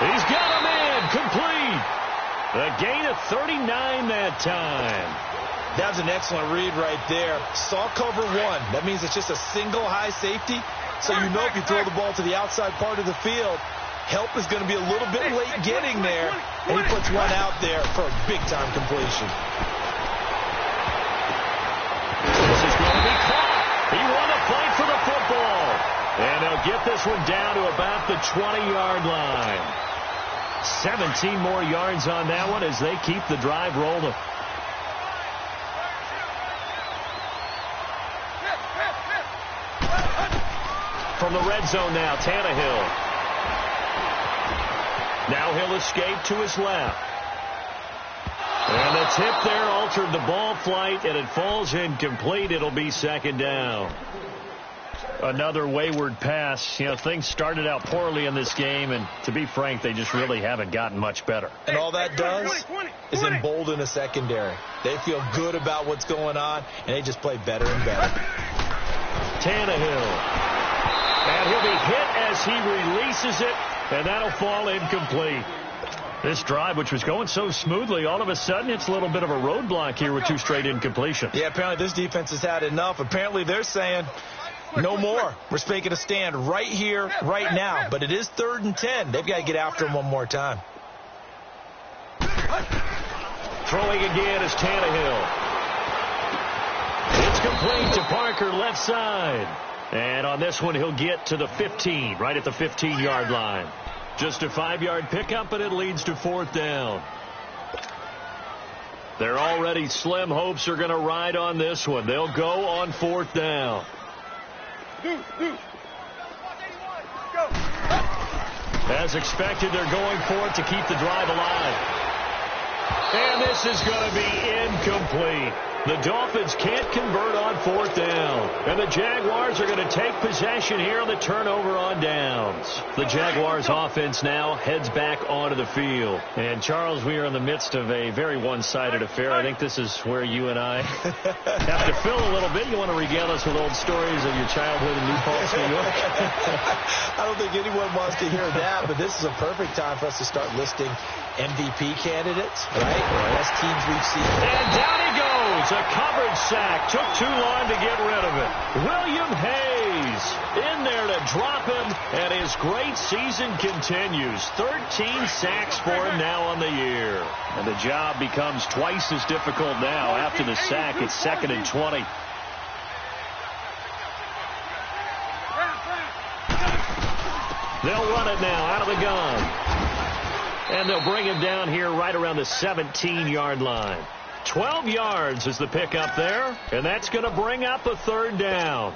He's got him in. Complete. A gain of 39 that time. That was an excellent read right there. Saw cover 1. That means it's just a single high safety. So you know if you throw the ball to the outside part of the field, help is going to be a little bit late getting there. And he puts one out there for a big-time completion. This is going to be caught. He won the fight for the football. And they'll get this one down to about the 20-yard line. 17 more yards on that one as they keep the drive rolling. From the red zone now, Tannehill. Now he'll escape to his left. And the tip there altered the ball flight, and it falls incomplete. It'll be 2nd down. Another wayward pass. You know, things started out poorly in this game, and to be frank, they just really haven't gotten much better. And all that does is embolden a secondary. They feel good about what's going on, and they just play better and better. Tannehill. And he'll be hit as he releases it, and that'll fall incomplete. This drive, which was going so smoothly, all of a sudden it's a little bit of a roadblock here with 2 straight incompletions. Yeah, apparently this defense has had enough. Apparently they're saying no more. We're making a stand right here, right now. But it is 3rd and 10. They've got to get after him one more time. Throwing again is Tannehill. It's complete to Parker, left side. And on this one, he'll get to the 15, right at the 15-yard line. Just a 5-yard pickup, and it leads to 4th down. Their already slim hopes are going to ride on this one. They'll go on 4th down. As expected, they're going for it to keep the drive alive. And this is going to be incomplete. The Dolphins can't convert on 4th down. And the Jaguars are going to take possession here on the turnover on downs. The Jaguars offense now heads back onto the field. And, Charles, we are in the midst of a very one-sided affair. I think this is where you and I have to fill a little bit. You want to regale us with old stories of your childhood in New Paltz, New York? I don't think anyone wants to hear that, but this is a perfect time for us to start listing MVP candidates, right? Best teams we've seen. And down he goes. A coverage sack. Took too long to get rid of it. William Hayes in there to drop him, and his great season continues. 13 sacks for him now on the year. And the job becomes twice as difficult now. After the sack, it's 2nd and 20. They'll run it now out of the gun. And they'll bring him down here right around the 17-yard line. 12 yards is the pickup there, and that's going to bring up a 3rd down.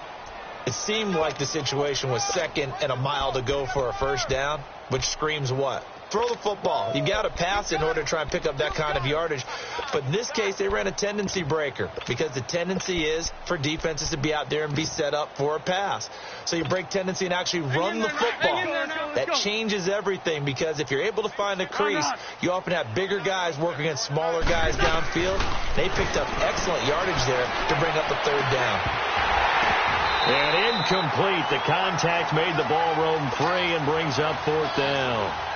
It seemed like the situation was 2nd and a mile to go for a 1st down, which screams what? Throw the football. You got to pass in order to try and pick up that kind of yardage. But in this case, they ran a tendency breaker because the tendency is for defenses to be out there and be set up for a pass. So you break tendency and actually run the football. That changes everything because if you're able to find a crease, you often have bigger guys working against smaller guys downfield. They picked up excellent yardage there to bring up a 3rd down. And incomplete. The contact made the ball roam free and brings up 4th down.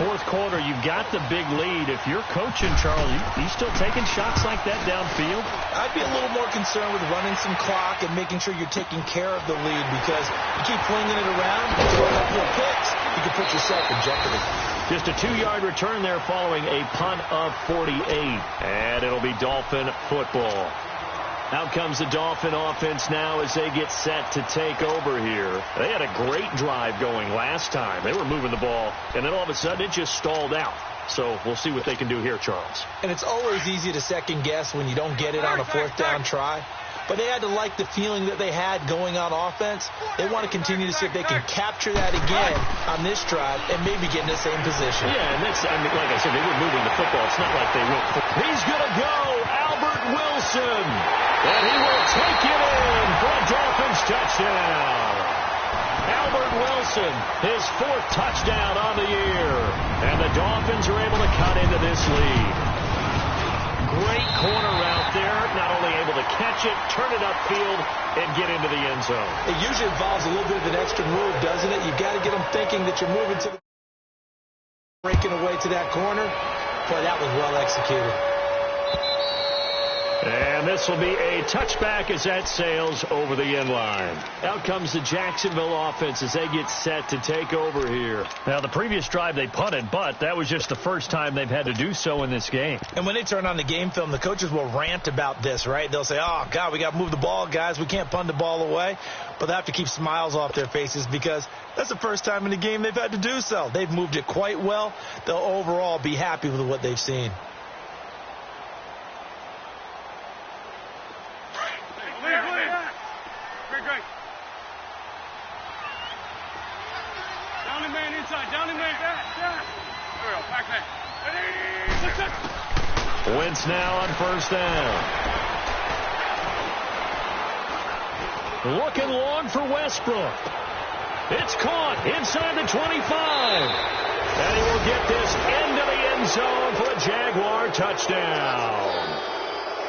fourth quarter, you've got the big lead. If you're coaching, Charles, you still taking shots like that downfield? I'd be a little more concerned with running some clock and making sure you're taking care of the lead, because you keep flinging it around, you throw a couple of picks, you can put yourself in jeopardy. Just a 2-yard return there following a punt of 48. And it'll be Dolphin football. Out comes the Dolphin offense now as they get set to take over here. They had a great drive going last time. They were moving the ball, and then all of a sudden it just stalled out. So we'll see what they can do here, Charles. And it's always easy to second guess when you don't get it on a fourth down try. But they had to like the feeling that they had going on offense. They want to continue to see if they can capture that again on this drive and maybe get in the same position. Yeah, and that's, like I said, they were moving the football. It's not like they went. He's going to go, Albert Wilson. And he will take it in for a Dolphins touchdown. Albert Wilson, his 4th touchdown on the year. And the Dolphins are able to cut into this lead. Great corner route there. Not only able to catch it, turn it upfield, and get into the end zone. It usually involves a little bit of an extra move, doesn't it? You've got to get them thinking that you're moving to the breaking away to that corner. Boy, that was well executed. And this will be a touchback as that sails over the end line. Out comes the Jacksonville offense as they get set to take over here. Now, the previous drive they punted, but that was just the first time they've had to do so in this game. And when they turn on the game film, the coaches will rant about this, right? They'll say, oh, God, we got to move the ball, guys. We can't punt the ball away. But they have to keep smiles off their faces because that's the first time in the game they've had to do so. They've moved it quite well. They'll overall be happy with what they've seen. Wentz now on first down. Looking long for Westbrook. It's caught inside the 25. And he will get this into the end zone for a Jaguar touchdown.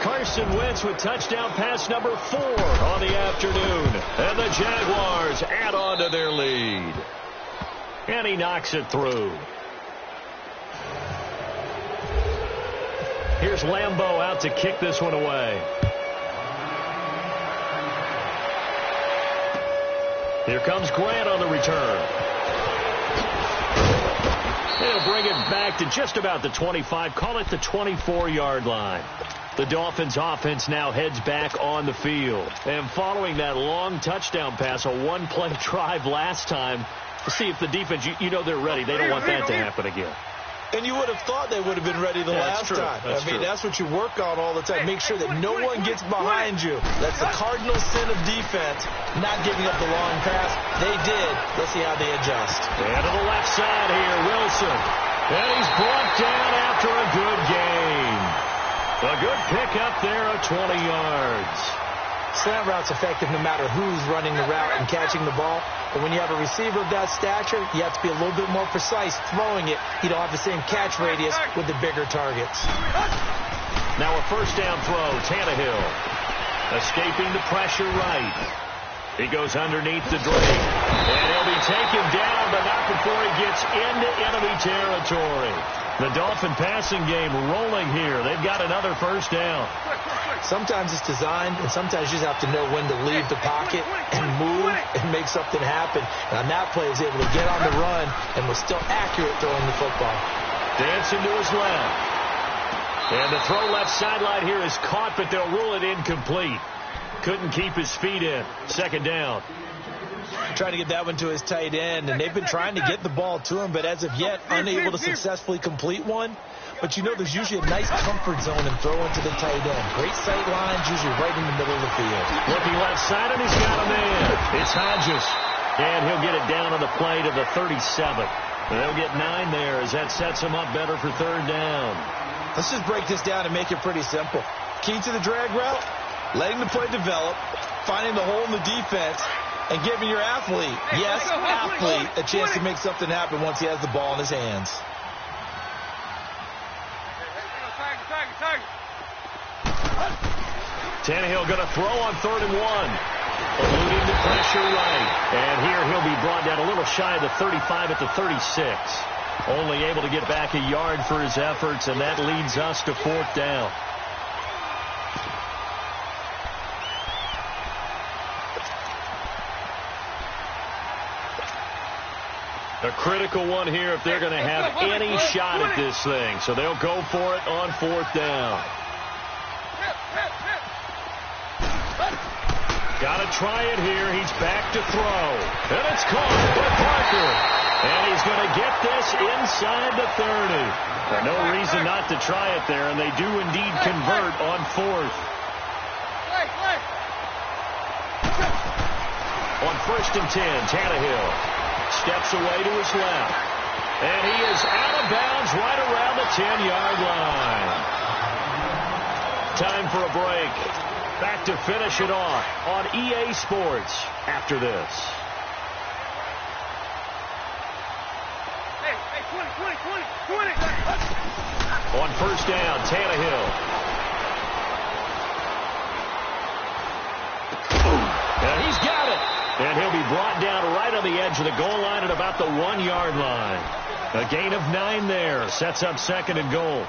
Carson Wentz with touchdown pass number 4 on the afternoon. And the Jaguars add on to their lead. And he knocks it through. Here's Lambeau out to kick this one away. Here comes Grant on the return. He'll bring it back to just about the 25. Call it the 24-yard line. The Dolphins offense now heads back on the field. And following that long touchdown pass, a one-play drive last time, to see if the defense, you know they're ready. They don't want that to happen again. And you would have thought they would have been ready the last time. That's what you work on all the time. Make sure that no one gets behind you. That's the cardinal sin of defense, not giving up the long pass. They did. Let's see how they adjust. And to the left side here, Wilson. And he's brought down after a good gain. A good pickup there of 20 yards. Slant route's effective no matter who's running the route and catching the ball. But when you have a receiver of that stature, you have to be a little bit more precise throwing it. You don't have the same catch radius with the bigger targets. Now a first down throw, Tannehill. Escaping the pressure right. He goes underneath the drake. And he'll be taken down, but not before he gets into enemy territory. The Dolphin passing game rolling here. They've got another first down. Sometimes it's designed, and sometimes you just have to know when to leave the pocket and move and make something happen. And on that play, he was able to get on the run and was still accurate throwing the football. Dancing to his left. And the throw left sideline here is caught, but they'll rule it incomplete. Couldn't keep his feet in. Second down. Trying to get that one to his tight end, and they've been trying to get the ball to him, but as of yet, unable to successfully complete one. But you know there's usually a nice comfort zone in throwing to the tight end. Great sight lines, usually right in the middle of the field. Looking left side, and he's got a man. It's Hodges. And he'll get it down on the play to the 37. And they'll get 9 there as that sets him up better for third down. Let's just break this down and make it pretty simple. Key to the drag route, letting the play develop, finding the hole in the defense, and giving your athlete, yes, athlete, a chance to make something happen once he has the ball in his hands. Tannehill going to throw on 3rd and 1. Eluding the pressure right. And here he'll be brought down a little shy of the 35 at the 36. Only able to get back a yard for his efforts, and that leads us to 4th down. A critical one here if they're going to have any shot at this thing. So they'll go for it on 4th down. Got to try it here. He's back to throw. And it's caught by Parker. And he's going to get this inside the 30. No reason not to try it there, and they do indeed convert on 4th. On 1st and 10, Tannehill steps away to his left. And he is out of bounds right around the 10-yard line. Time for a break. Back to finish it off on EA Sports after this. Hey, 20. On 1st down, Tannehill. And he's got it. And he'll be brought down right on the edge of the goal line at about the 1-yard line. A gain of 9 there. Sets up 2nd and goal.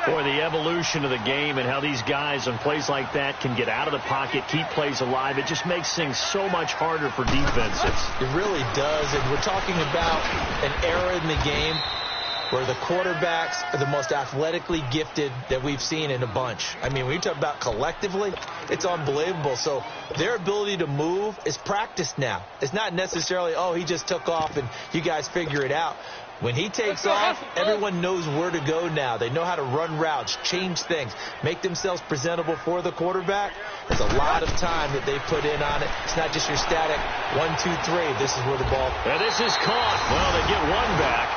Boy, the evolution of the game and how these guys on plays like that can get out of the pocket, keep plays alive. It just makes things so much harder for defenses. It really does. And we're talking about an era in the game where the quarterbacks are the most athletically gifted that we've seen in a bunch. I mean, when you talk about collectively, it's unbelievable. So their ability to move is practiced now. It's not necessarily, oh, he just took off and you guys figure it out. When he takes off, everyone knows where to go now. They know how to run routes, change things, make themselves presentable for the quarterback. There's a lot of time that they put in on it. It's not just your static 1, 2, 3. This is where the ball. And this is caught. Well, they get one back.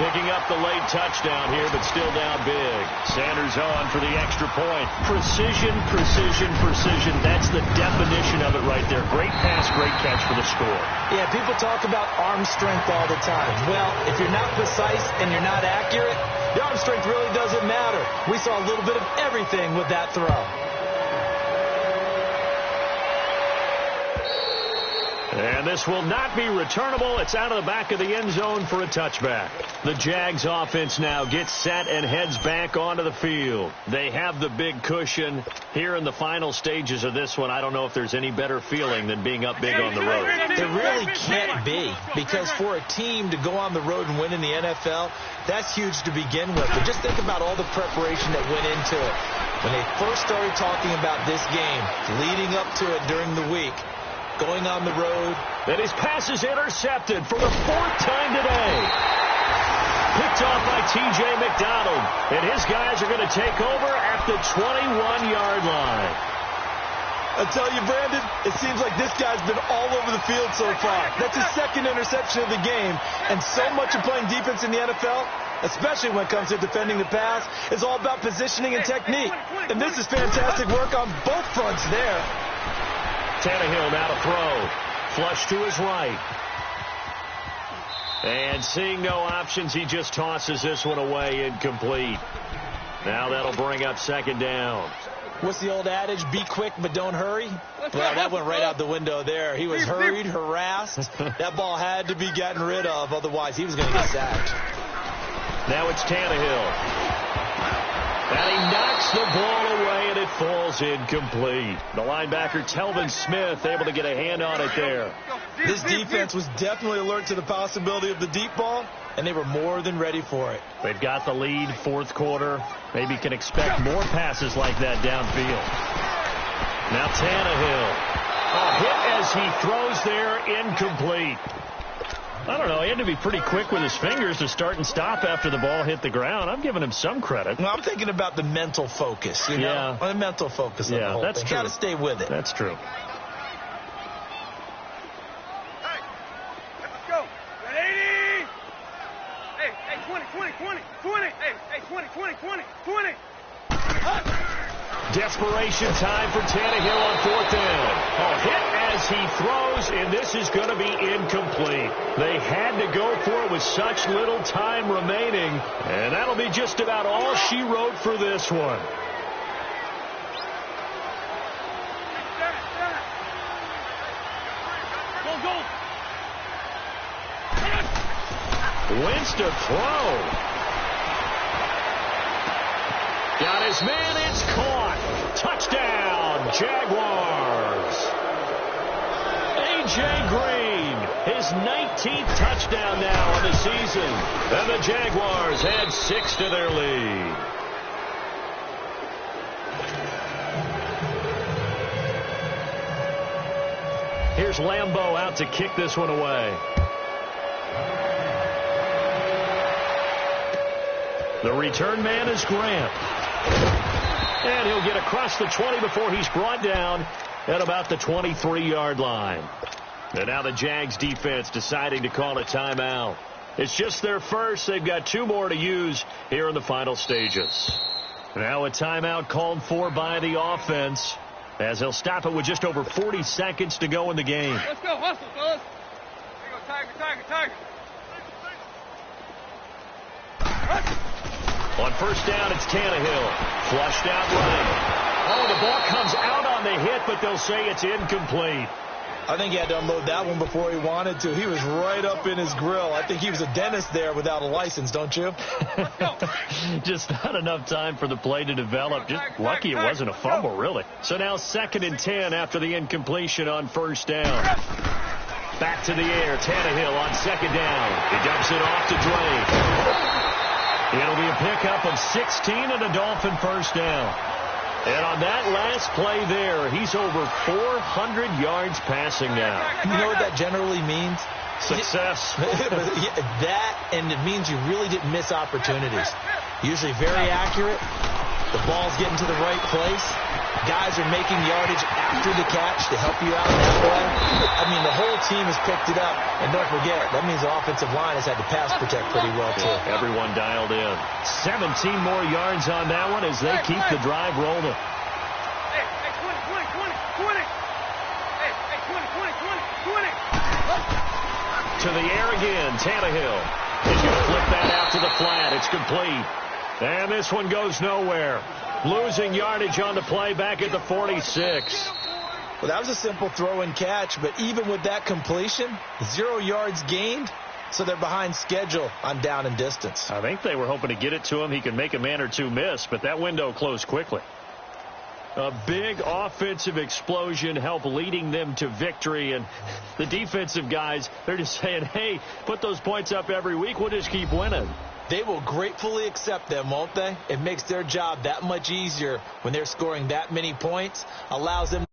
Picking up the late touchdown here, but still down big. Sanders on for the extra point. Precision, precision, precision. That's the definition of it right there. Great pass, great catch for the score. Yeah, people talk about arm strength all the time. Well, if you're not precise and you're not accurate, the arm strength really doesn't matter. We saw a little bit of everything with that throw. And this will not be returnable. It's out of the back of the end zone for a touchback. The Jags offense now gets set and heads back onto the field. They have the big cushion. Here in the final stages of this one, I don't know if there's any better feeling than being up big on the road. There really can't be, because for a team to go on the road and win in the NFL, that's huge to begin with. But just think about all the preparation that went into it. When they first started talking about this game, leading up to it during the week, going on the road. And his pass is intercepted for the 4th time today. Picked off by T.J. McDonald. And his guys are going to take over at the 21-yard line. I tell you, Brandon, it seems like this guy's been all over the field so far. That's his 2nd interception of the game. And so much of playing defense in the NFL, especially when it comes to defending the pass, is all about positioning and technique. And this is fantastic work on both fronts there. Tannehill now to throw. Flush to his right. And seeing no options, he just tosses this one away, incomplete. Now that'll bring up 2nd down. What's the old adage? Be quick, but don't hurry. Well, that went right out the window there. He was hurried, harassed. That ball had to be gotten rid of, otherwise he was going to get sacked. Now it's Tannehill. And he knocks the ball away, and it falls incomplete. The linebacker, Telvin Smith, able to get a hand on it there. This defense was definitely alert to the possibility of the deep ball, and they were more than ready for it. They've got the lead, 4th quarter. Maybe can expect more passes like that downfield. Now Tannehill. A hit as he throws there, incomplete. I don't know. He had to be pretty quick with his fingers to start and stop after the ball hit the ground. I'm giving him some credit. Well, I'm thinking about the mental focus, you know? The mental focus of the whole that's thing. True. Got to stay with it. That's true. Hey, let's go. 80. Hey, 20. Hey, 20. Desperation time for Tannehill on 4th down. A hit as he throws, and this is going to be incomplete. They had to go for it with such little time remaining, and that'll be just about all she wrote for this one. Wins to throw. Got his man. It's caught. Touchdown, Jaguars. A.J. Green, his 19th touchdown now on the season. And the Jaguars add 6 to their lead. Here's Lambeau out to kick this one away. The return man is Grant. And he'll get across the 20 before he's brought down at about the 23-yard line. And now the Jags defense deciding to call a timeout. It's just their first. They've got 2 more to use here in the final stages. Now a timeout called for by the offense, as they'll stop it with just over 40 seconds to go in the game. Let's go, hustle, fellas. There you go, Tiger, Tiger, Tiger. On first down, it's Tannehill. Flushed out right. Oh, the ball comes out on the hit, but they'll say it's incomplete. I think he had to unload that one before he wanted to. He was right up in his grill. I think he was a dentist there without a license, don't you? Just not enough time for the play to develop. Just lucky it wasn't a fumble, really. So now 2nd and 10 after the incompletion on first down. Back to the air. Tannehill on 2nd down. He dumps it off to Drake. It'll be a pickup of 16 and a Dolphin first down. And on that last play there, he's over 400 yards passing now. You know what that generally means? Success. That, and it means you really didn't miss opportunities. Usually very accurate. The ball's getting to the right place. Guys are making yardage after the catch to help you out in that way. I mean, the whole team has picked it up. And don't forget, that means the offensive line has had to pass protect pretty well, too. Yeah, everyone dialed in. 17 more yards on that one as they keep the drive rolling. Hey, 20, 20, 20, 20. Hey, 20, 20, 20, 20. To the air again, Tannehill. He's going to flip that out to the flat. It's complete. And this one goes nowhere. Losing yardage on the play back at the 46. Well, that was a simple throw and catch, but even with that completion, 0 yards gained, so they're behind schedule on down and distance. I think they were hoping to get it to him. He could make a man or two miss, but that window closed quickly. A big offensive explosion helped leading them to victory, and the defensive guys, they're just saying, hey, put those points up every week. We'll just keep winning. They will gratefully accept them, won't they? It makes their job that much easier when they're scoring that many points, allows them